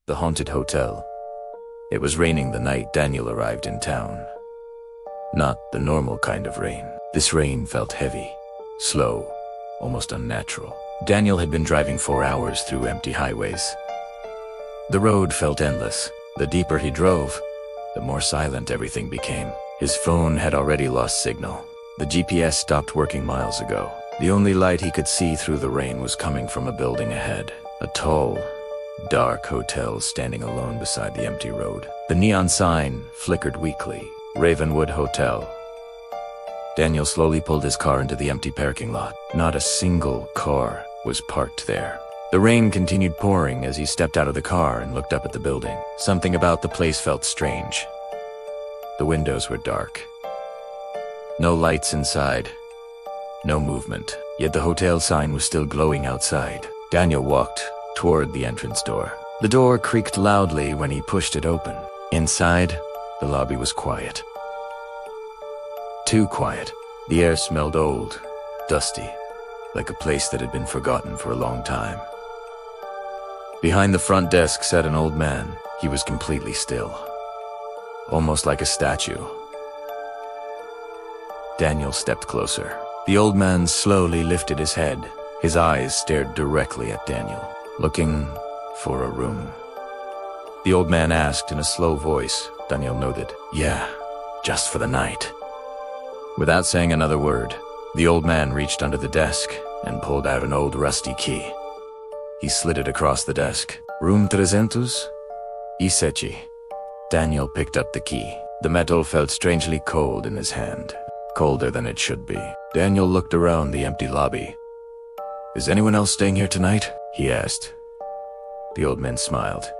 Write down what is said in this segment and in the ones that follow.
the haunted hotel. It was raining the night Daniel arrived in town. Not the normal kind of rain. This rain felt heavy, slow, almost unnatural. Daniel had been driving 4 hours through empty highways. The road felt endless. The deeper he drove, the more silent everything became. His phone had already lost signal. The GPS stopped working miles ago. The only light he could see through the rain was coming from a building ahead. A tall, dark hotel standing alone beside the empty road. The neon sign flickered weakly. Ravenwood Hotel. Daniel slowly pulled his car into the empty parking lot. Not a single car was parked there. The rain continued pouring as he stepped out of the car and looked up at the building. Something about the place felt strange. The windows were dark. No lights inside. No movement. Yet the hotel sign was still glowing outside. Daniel walked toward the entrance door. The door creaked loudly when he pushed it open. Inside, the lobby was quiet. Too quiet. The air smelled old, dusty, like a place that had been forgotten for a long time. Behind the front desk sat an old man. He was completely still, almost like a statue. Daniel stepped closer. The old man slowly lifted his head. His eyes stared directly at Daniel, looking for a room. The old man asked in a slow voice. Daniel nodded. "Yeah, just for the night." Without saying another word, the old man reached under the desk and pulled out an old rusty key. He slid it across the desk. "Room 317. Daniel picked up the key. The metal felt strangely cold in his hand, colder than it should be. Daniel looked around the empty lobby. "Is anyone else staying here tonight?" he asked. The old man smiled,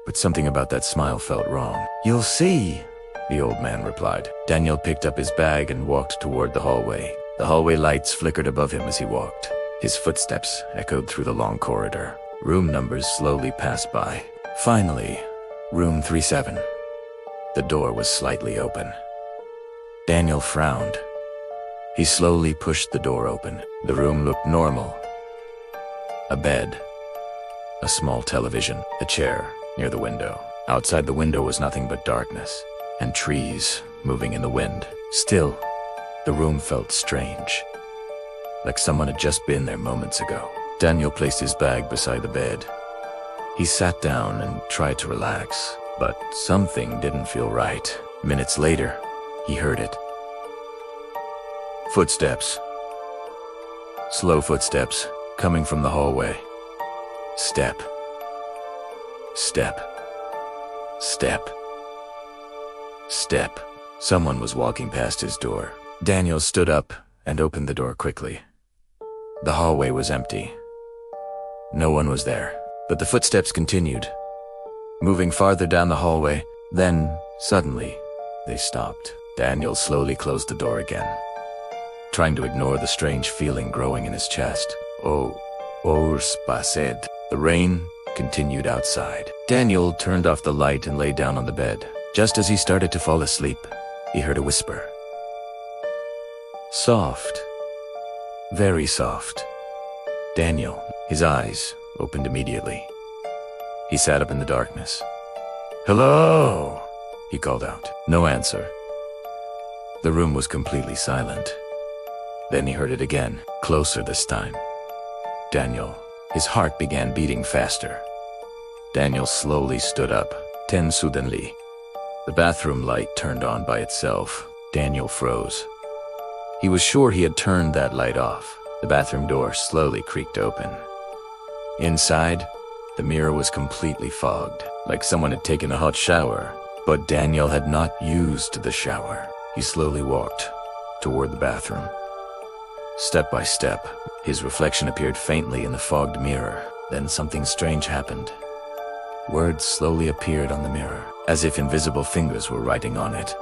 but something about that smile felt wrong. "You'll see," the old man replied. Daniel picked up his bag and walked toward the hallway. The hallway lights flickered above him as he walked. His footsteps echoed through the long corridor. Room numbers slowly passed by. Finally, room 37. The door was slightly open. Daniel frowned. He slowly pushed the door open. The room looked normal. A bed, a small television, a chair near the window. Outside the window was nothing but darkness and trees moving in the wind. Still, the room felt strange, like someone had just been there moments ago. Daniel placed his bag beside the bed. He sat down and tried to relax, but something didn't feel right. Minutes later, he heard it. Footsteps. Slow footsteps coming from the hallway. Step. Step. Step. Step. Someone was walking past his door. Daniel stood up and opened the door quickly. The hallway was empty. No one was there, but the footsteps continued, moving farther down the hallway. Then, suddenly, they stopped. Daniel slowly closed the door again, trying to ignore the strange feeling growing in his chest. Spased. The rain continued outside. Daniel turned off the light and lay down on the bed. Just as he started to fall asleep, he heard a whisper. Soft. Very soft. Daniel, his eyes opened immediately. He sat up in the darkness. "Hello!" he called out. No answer. The room was completely silent. Then he heard it again, closer this time. Daniel. His heart began beating faster. Daniel slowly stood up. Then suddenly, the bathroom light turned on by itself. Daniel froze. He was sure he had turned that light off. The bathroom door slowly creaked open. Inside, the mirror was completely fogged, like someone had taken a hot shower. But Daniel had not used the shower. He slowly walked toward the bathroom. Step by step, his reflection appeared faintly in the fogged mirror. Then something strange happened. Words slowly appeared on the mirror, as if invisible fingers were writing on it.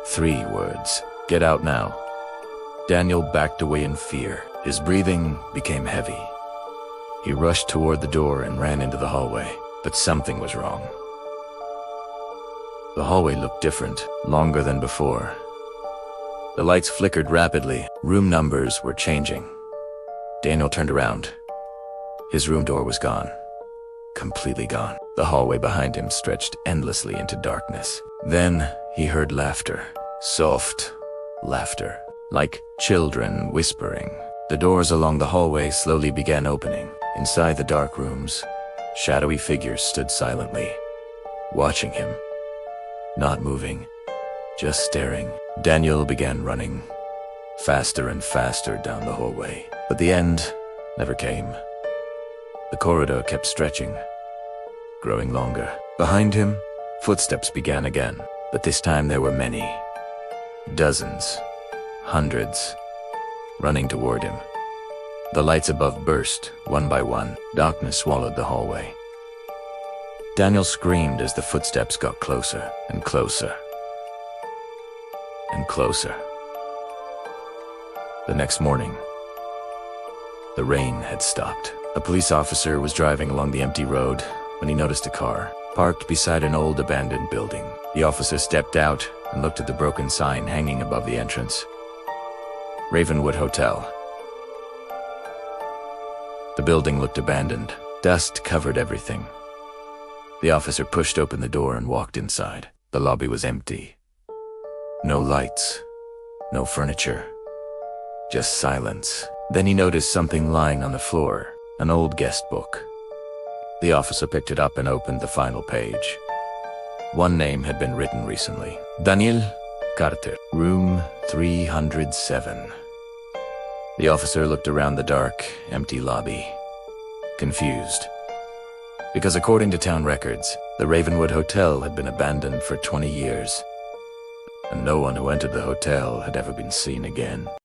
3 words. "Get out now." Daniel backed away in fear. His breathing became heavy. He rushed toward the door and ran into the hallway, but something was wrong. The hallway looked different, longer than before. The lights flickered rapidly. Room numbers were changing. Daniel turned around. His room door was gone. Completely gone. The hallway behind him stretched endlessly into darkness. Then he heard laughter. Soft laughter, like children whispering. The doors along the hallway slowly began opening. Inside the dark rooms, shadowy figures stood silently, watching him. Not moving, just staring. Daniel began running, faster and faster down the hallway. But the end never came. The corridor kept stretching, growing longer. Behind him, footsteps began again, but this time there were many. Dozens, hundreds, running toward him. The lights above burst, one by one. Darkness swallowed the hallway. Daniel screamed as the footsteps got closer and closer and closer. The next morning, the rain had stopped. A police officer was driving along the empty road when he noticed a car parked beside an old abandoned building. The officer stepped out and looked at the broken sign hanging above the entrance. Ravenwood Hotel. The building looked abandoned. Dust covered everything. The officer pushed open the door and walked inside. The lobby was empty. No lights, no furniture, just silence. Then he noticed something lying on the floor, an old guest book. The officer picked it up and opened the final page. One name had been written recently. Daniel Carter, room 307. The officer looked around the dark, empty lobby, confused. Because according to town records, the Ravenwood Hotel had been abandoned for 20 years, and no one who entered the hotel had ever been seen again.